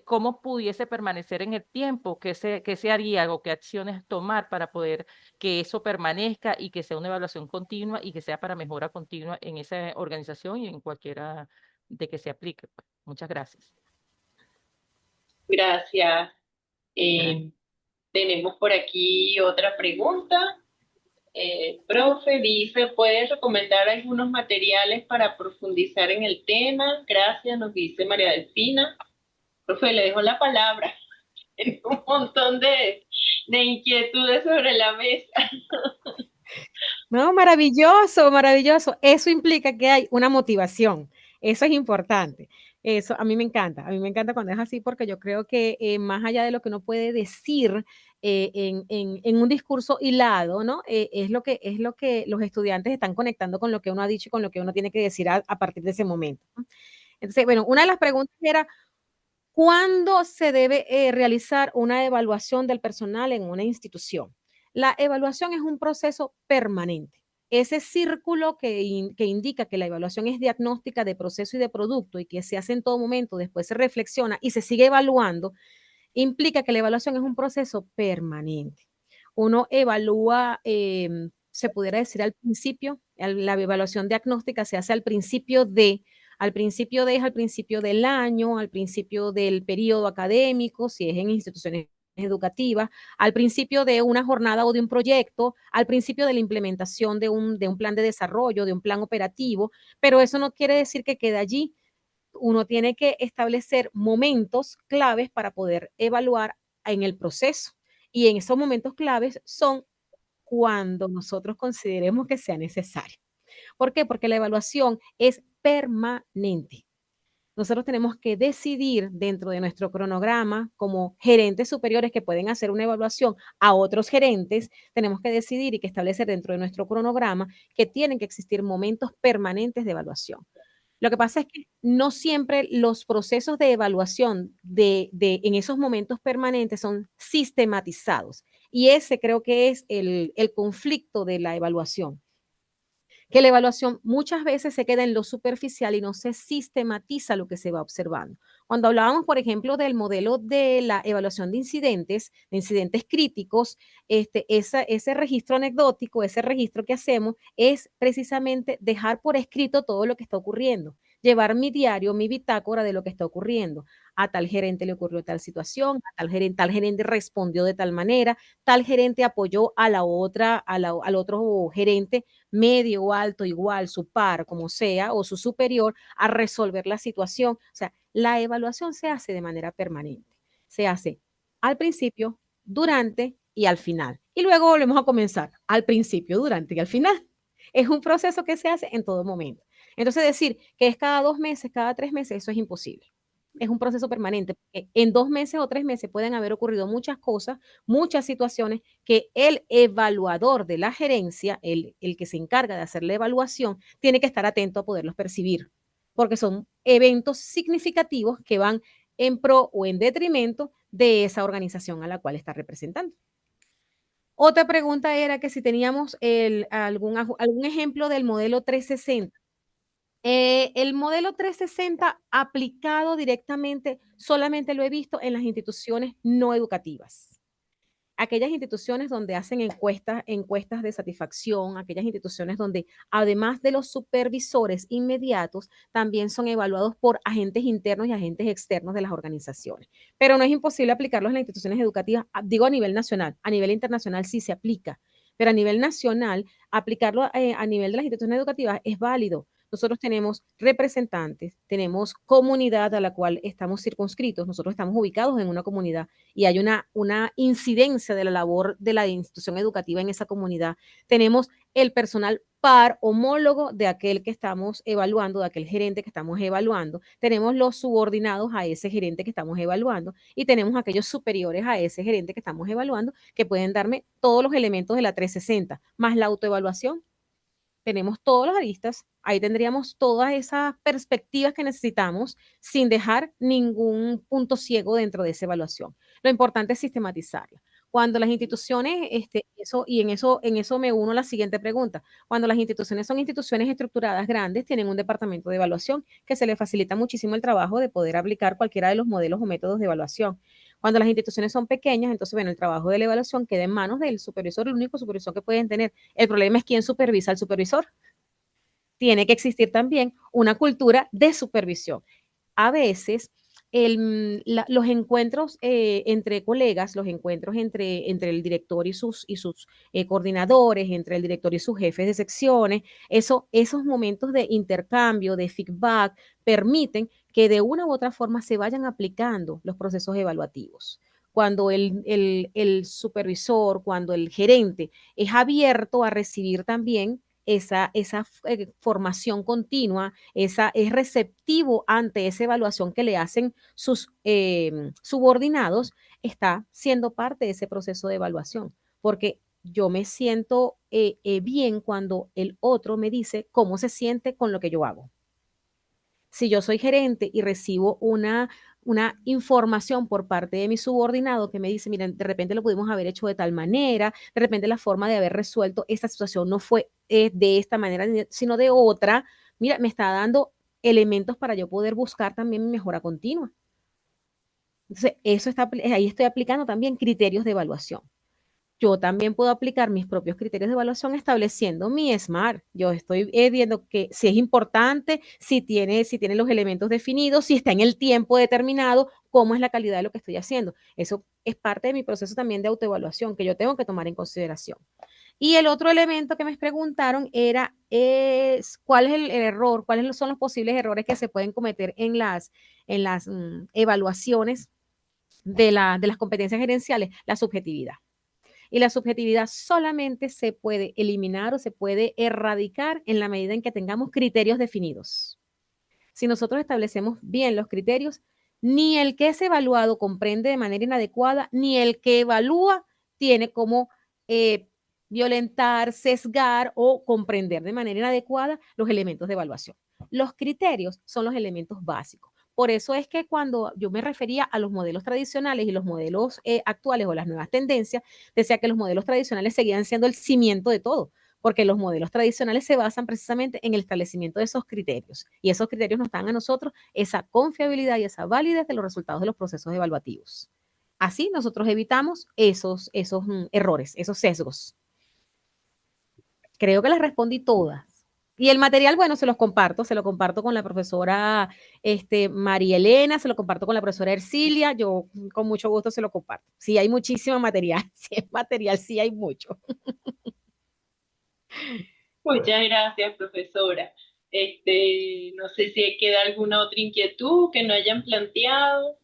Speaker 6: cómo pudiese permanecer en el tiempo, qué se haría o qué acciones tomar para poder que eso permanezca y que sea una evaluación continua y que sea para mejora continua en esa organización y en cualquiera de que se aplique. Muchas gracias.
Speaker 1: Gracias. Tenemos por aquí otra pregunta. Profe, dice: ¿puedes recomendar algunos materiales para profundizar en el tema? Gracias, nos dice María Delfina. Profe, le dejo la palabra. Tiene un montón de inquietudes sobre la mesa.
Speaker 2: No, maravilloso, maravilloso. Eso implica que hay una motivación. Eso es importante. Eso a mí me encanta cuando es así porque yo creo que más allá de lo que uno puede decir en un discurso hilado, ¿no? Es lo que los estudiantes están conectando con lo que uno ha dicho y con lo que uno tiene que decir a partir de ese momento, ¿no? Entonces, bueno, una de las preguntas era, ¿cuándo se debe realizar una evaluación del personal en una institución? La evaluación es un proceso permanente. Ese círculo que indica que la evaluación es diagnóstica de proceso y de producto y que se hace en todo momento, después se reflexiona y se sigue evaluando, implica que la evaluación es un proceso permanente. Uno evalúa, se pudiera decir al principio, la evaluación diagnóstica se hace al principio es al principio del año, al principio del periodo académico, si es en instituciones educativas, al principio de una jornada o de un proyecto, al principio de la implementación de un plan de desarrollo, de un plan operativo, pero eso no quiere decir que quede allí. Uno tiene que establecer momentos claves para poder evaluar en el proceso. Y en esos momentos claves son cuando nosotros consideremos que sea necesario. ¿Por qué? Porque la evaluación es permanente. Nosotros tenemos que decidir dentro de nuestro cronograma, como gerentes superiores que pueden hacer una evaluación a otros gerentes, tenemos que decidir y que establecer dentro de nuestro cronograma que tienen que existir momentos permanentes de evaluación. Lo que pasa es que no siempre los procesos de evaluación en esos momentos permanentes son sistematizados. Y ese creo que es el conflicto de la evaluación, que la evaluación muchas veces se queda en lo superficial y no se sistematiza lo que se va observando. Cuando hablábamos, por ejemplo, del modelo de la evaluación de incidentes críticos, ese registro anecdótico, ese registro que hacemos es precisamente dejar por escrito todo lo que está ocurriendo, llevar mi diario, mi bitácora de lo que está ocurriendo. A tal gerente le ocurrió tal situación, a tal gerente respondió de tal manera, tal gerente apoyó a la otra, al otro gerente medio, alto, igual, su par, como sea, o su superior, a resolver la situación. O sea, la evaluación se hace de manera permanente. Se hace al principio, durante y al final. Y luego volvemos a comenzar al principio, durante y al final. Es un proceso que se hace en todo momento. Entonces, decir que es cada 2 meses, cada 3 meses, eso es imposible. Es un proceso permanente, porque en 2 meses o 3 meses pueden haber ocurrido muchas cosas, muchas situaciones que el evaluador de la gerencia, el que se encarga de hacer la evaluación, tiene que estar atento a poderlos percibir, porque son eventos significativos que van en pro o en detrimento de esa organización a la cual está representando. Otra pregunta era que si teníamos algún ejemplo del modelo 360. El modelo 360 aplicado directamente solamente lo he visto en las instituciones no educativas. Aquellas instituciones donde hacen encuestas de satisfacción, aquellas instituciones donde además de los supervisores inmediatos, también son evaluados por agentes internos y agentes externos de las organizaciones. Pero no es imposible aplicarlos en las instituciones educativas, digo a nivel nacional, a nivel internacional sí se aplica, pero a nivel nacional, aplicarlo a nivel de las instituciones educativas es válido. Nosotros tenemos representantes, tenemos comunidad a la cual estamos circunscritos, nosotros estamos ubicados en una comunidad y hay una incidencia de la labor de la institución educativa en esa comunidad. Tenemos el personal par homólogo de aquel que estamos evaluando, de aquel gerente que estamos evaluando. Tenemos los subordinados a ese gerente que estamos evaluando y tenemos aquellos superiores a ese gerente que estamos evaluando que pueden darme todos los elementos de la 360, más la autoevaluación. Tenemos todas las aristas, ahí tendríamos todas esas perspectivas que necesitamos sin dejar ningún punto ciego dentro de esa evaluación. Lo importante es sistematizarla. Cuando las instituciones, en eso me uno a la siguiente pregunta. Cuando las instituciones son instituciones estructuradas grandes, tienen un departamento de evaluación que se le facilita muchísimo el trabajo de poder aplicar cualquiera de los modelos o métodos de evaluación. Cuando las instituciones son pequeñas, entonces, bueno, el trabajo de la evaluación queda en manos del supervisor, el único supervisor que pueden tener. El problema es quién supervisa al supervisor. Tiene que existir también una cultura de supervisión. A veces los encuentros entre colegas, los encuentros entre el director y sus coordinadores, entre el director y sus jefes de secciones, esos momentos de intercambio, de feedback, permiten que de una u otra forma se vayan aplicando los procesos evaluativos. Cuando el supervisor, cuando el gerente es abierto a recibir también esa formación continua, es receptivo ante esa evaluación que le hacen sus subordinados, está siendo parte de ese proceso de evaluación, porque yo me siento bien cuando el otro me dice cómo se siente con lo que yo hago. Si yo soy gerente y recibo una información por parte de mi subordinado que me dice, miren, de repente lo pudimos haber hecho de tal manera, de repente la forma de haber resuelto esta situación no fue de esta manera, sino de otra, mira, me está dando elementos para yo poder buscar también mi mejora continua. Entonces, ahí estoy aplicando también criterios de evaluación. Yo también puedo aplicar mis propios criterios de evaluación estableciendo mi SMART. Yo estoy viendo que si es importante, si tiene los elementos definidos, si está en el tiempo determinado, cómo es la calidad de lo que estoy haciendo. Eso es parte de mi proceso también de autoevaluación que yo tengo que tomar en consideración. Y el otro elemento que me preguntaron era cuál es el error, cuáles son los posibles errores que se pueden cometer en las evaluaciones de las competencias gerenciales, la subjetividad. Y la subjetividad solamente se puede eliminar o se puede erradicar en la medida en que tengamos criterios definidos. Si nosotros establecemos bien los criterios, ni el que es evaluado comprende de manera inadecuada, ni el que evalúa tiene como violentar, sesgar o comprender de manera inadecuada los elementos de evaluación. Los criterios son los elementos básicos. Por eso es que cuando yo me refería a los modelos tradicionales y los modelos actuales o las nuevas tendencias, decía que los modelos tradicionales seguían siendo el cimiento de todo, porque los modelos tradicionales se basan precisamente en el establecimiento de esos criterios, y esos criterios nos dan a nosotros esa confiabilidad y esa validez de los resultados de los procesos evaluativos. Así nosotros evitamos esos errores, esos sesgos. Creo que las respondí todas. Y el material, bueno, se lo comparto con la profesora María Elena, se lo comparto con la profesora Ercilia, yo con mucho gusto se lo comparto. Sí, hay muchísimo material, sí es material, sí hay mucho.
Speaker 1: Muchas gracias, profesora. No sé si queda alguna otra inquietud que no hayan planteado.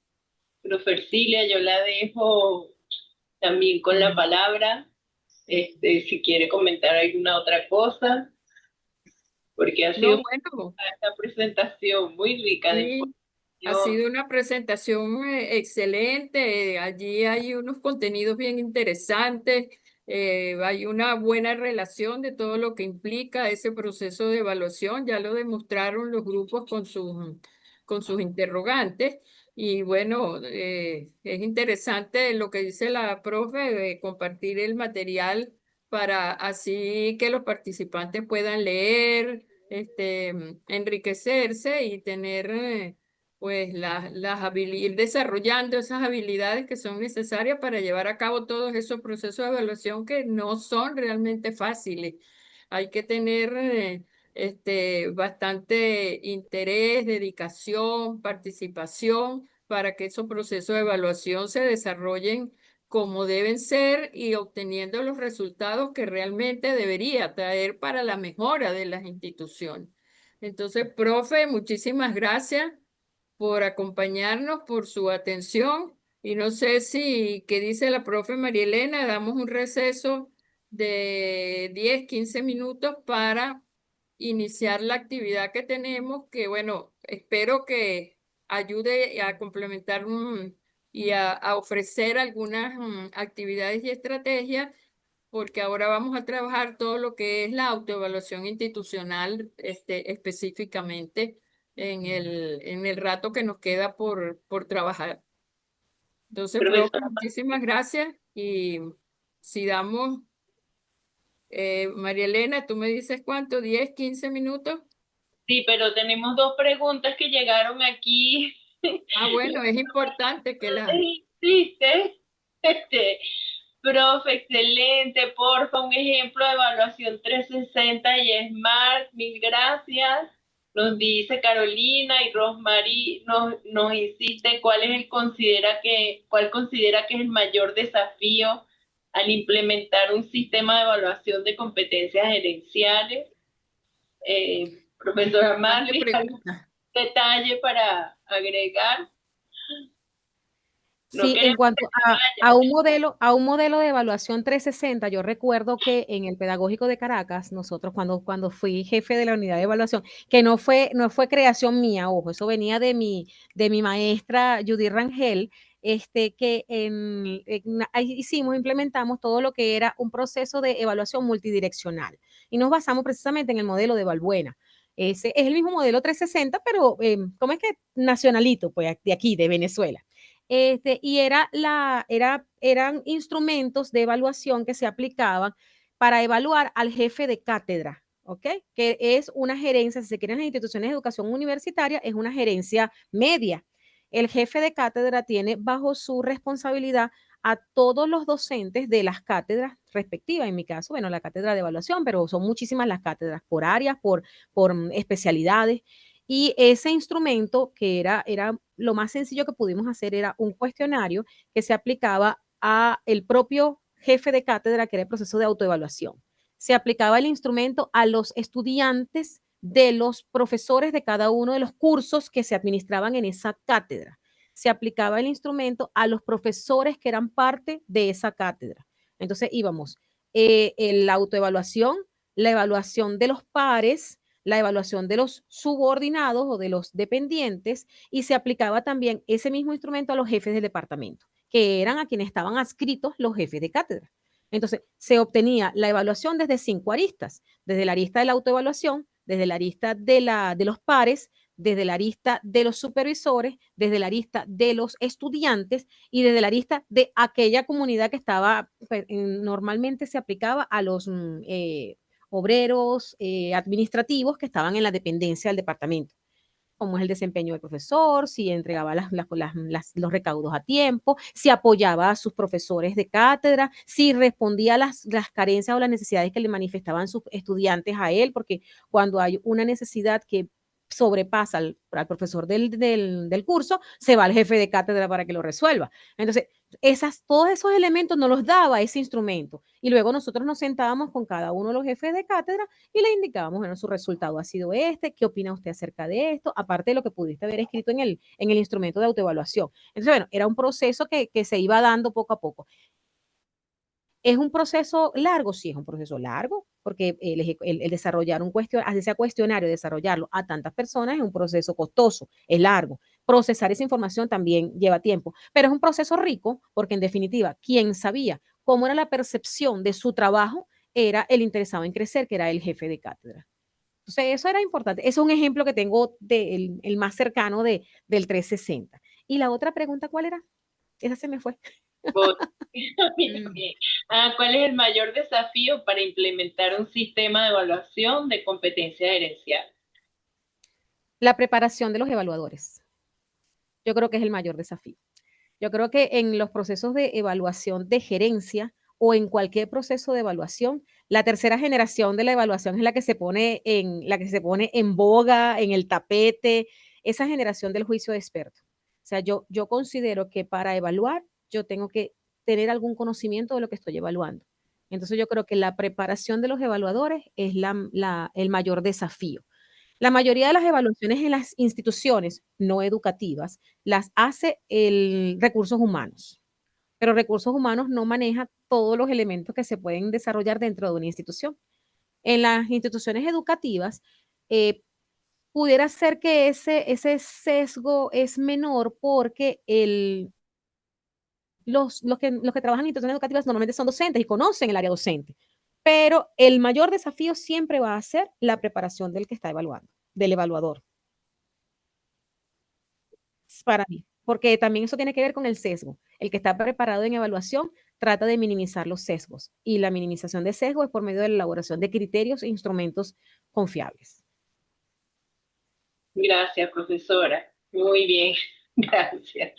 Speaker 1: Profe Ercilia, yo la dejo también con la palabra, si quiere comentar alguna otra cosa, porque ha sido una presentación muy rica de
Speaker 3: información. Ha sido una presentación excelente. Allí hay unos contenidos bien interesantes. Hay una buena relación de todo lo que implica ese proceso de evaluación. Ya lo demostraron los grupos con sus interrogantes. Y bueno, es interesante lo que dice la profe de compartir el material para así que los participantes puedan leer, enriquecerse y tener pues ir desarrollando esas habilidades que son necesarias para llevar a cabo todos esos procesos de evaluación que no son realmente fáciles. Hay que tener bastante interés, dedicación, participación para que esos procesos de evaluación se desarrollen como deben ser y obteniendo los resultados que realmente debería traer para la mejora de las instituciones. Entonces, profe, muchísimas gracias por acompañarnos, por su atención. Y no sé si, ¿qué dice la profe María Elena? Damos un receso de 10, 15 minutos para iniciar la actividad que tenemos, que bueno, espero que ayude a complementar y a ofrecer algunas actividades y estrategias, porque ahora vamos a trabajar todo lo que es la autoevaluación institucional específicamente en el rato que nos queda por trabajar. Entonces, profe, muchísimas gracias y si damos, María Elena, tú me dices cuánto, 10, 15 minutos.
Speaker 1: Sí, pero tenemos dos preguntas que llegaron aquí.
Speaker 3: Ah, bueno, es importante que las...
Speaker 1: Hiciste, profe, excelente, porfa, un ejemplo de evaluación 360 y SMART, mil gracias. Nos dice Carolina y Rosmarie nos insiste cuál considera que es el mayor desafío al implementar un sistema de evaluación de competencias gerenciales. Profesora Marley, ¿algún detalle para agregar? No
Speaker 2: Sí, en
Speaker 1: queremos
Speaker 2: cuanto
Speaker 1: que se
Speaker 2: a
Speaker 1: vayan.
Speaker 2: un modelo de evaluación 360, yo recuerdo que en el Pedagógico de Caracas, nosotros cuando fui jefe de la unidad de evaluación, que no fue creación mía, ojo, eso venía de mi maestra Judy Rangel, que ahí implementamos todo lo que era un proceso de evaluación multidireccional y nos basamos precisamente en el modelo de Valbuena. Ese es el mismo modelo 360, pero ¿cómo es que? Nacionalito, pues de aquí, de Venezuela. Y eran instrumentos de evaluación que se aplicaban para evaluar al jefe de cátedra, ¿ok? Que es una gerencia, si se quieren, en las instituciones de educación universitaria, es una gerencia media. El jefe de cátedra tiene bajo su responsabilidad a todos los docentes de las cátedras respectivas. En mi caso, bueno, la cátedra de evaluación, pero son muchísimas las cátedras por áreas, por especialidades. Y ese instrumento, que era lo más sencillo que pudimos hacer, era un cuestionario que se aplicaba a el propio jefe de cátedra, que era el proceso de autoevaluación. Se aplicaba el instrumento a los estudiantes de los profesores de cada uno de los cursos que se administraban en esa cátedra. Se aplicaba el instrumento a los profesores que eran parte de esa cátedra. Entonces íbamos, la autoevaluación, la evaluación de los pares, la evaluación de los subordinados o de los dependientes, y se aplicaba también ese mismo instrumento a los jefes del departamento, que eran a quienes estaban adscritos los jefes de cátedra. Entonces, se obtenía la evaluación desde 5 aristas, desde la arista de la autoevaluación, desde la arista de los pares, desde la arista de los supervisores, desde la arista de los estudiantes y desde la arista de aquella comunidad que estaba, normalmente se aplicaba a los obreros administrativos que estaban en la dependencia del departamento, cómo es el desempeño del profesor, si entregaba los recaudos a tiempo, si apoyaba a sus profesores de cátedra, si respondía a las carencias o las necesidades que le manifestaban sus estudiantes a él, porque cuando hay una necesidad que sobrepasa al profesor del curso, se va al jefe de cátedra para que lo resuelva. Entonces, todos esos elementos nos los daba ese instrumento. Y luego nosotros nos sentábamos con cada uno de los jefes de cátedra y le indicábamos, bueno, su resultado ha sido este, ¿qué opina usted acerca de esto? Aparte de lo que pudiste haber escrito en el instrumento de autoevaluación. Entonces, bueno, era un proceso que se iba dando poco a poco. ¿Es un proceso largo? Sí, es un proceso largo, porque el desarrollar ese cuestionario, desarrollarlo a tantas personas es un proceso costoso, es largo. Procesar esa información también lleva tiempo, pero es un proceso rico, porque en definitiva, quien sabía cómo era la percepción de su trabajo era el interesado en crecer, que era el jefe de cátedra. Entonces, eso era importante. Eso es un ejemplo que tengo el más cercano del 360. Y la otra pregunta, ¿cuál era? Esa se me fue.
Speaker 1: ¿Cuál es el mayor desafío para implementar un sistema de evaluación de competencia gerencial?
Speaker 2: La preparación de los evaluadores. Yo creo que es el mayor desafío. Yo creo que en los procesos de evaluación de gerencia o en cualquier proceso de evaluación, la tercera generación de la evaluación es la que se pone en boga, en el tapete, esa generación del juicio de experto. O sea, yo considero que para evaluar yo tengo que tener algún conocimiento de lo que estoy evaluando. Entonces yo creo que la preparación de los evaluadores es el mayor desafío. La mayoría de las evaluaciones en las instituciones no educativas las hace el recursos humanos, pero recursos humanos no maneja todos los elementos que se pueden desarrollar dentro de una institución. En las instituciones educativas, eh, pudiera ser que ese sesgo es menor porque los que trabajan en instituciones educativas normalmente son docentes y conocen el área docente, pero el mayor desafío siempre va a ser la preparación del que está evaluando, del evaluador. Para mí, porque también eso tiene que ver con el sesgo. El que está preparado en evaluación trata de minimizar los sesgos y la minimización de sesgos es por medio de la elaboración de criterios e instrumentos confiables.
Speaker 1: Gracias, profesora. Muy bien, gracias.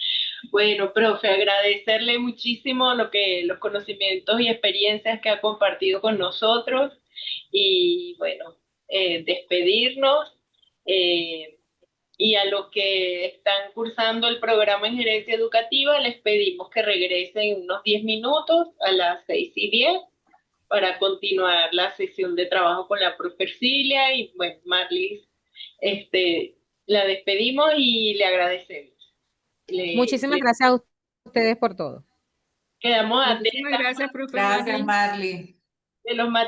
Speaker 1: Bueno, profe, agradecerle muchísimo los conocimientos y experiencias que ha compartido con nosotros y bueno, despedirnos. Y a los que están cursando el programa en gerencia educativa, les pedimos que regresen en unos 10 minutos a las 6:10 para continuar la sesión de trabajo con la profe Ercilia y bueno, Marlis, la despedimos y le agradecemos.
Speaker 2: Muchísimas gracias a ustedes por todo.
Speaker 1: Quedamos
Speaker 3: Muchísimas
Speaker 1: atentas
Speaker 3: gracias, profe
Speaker 5: Gracias,
Speaker 3: Marley.
Speaker 5: Marley.
Speaker 1: de los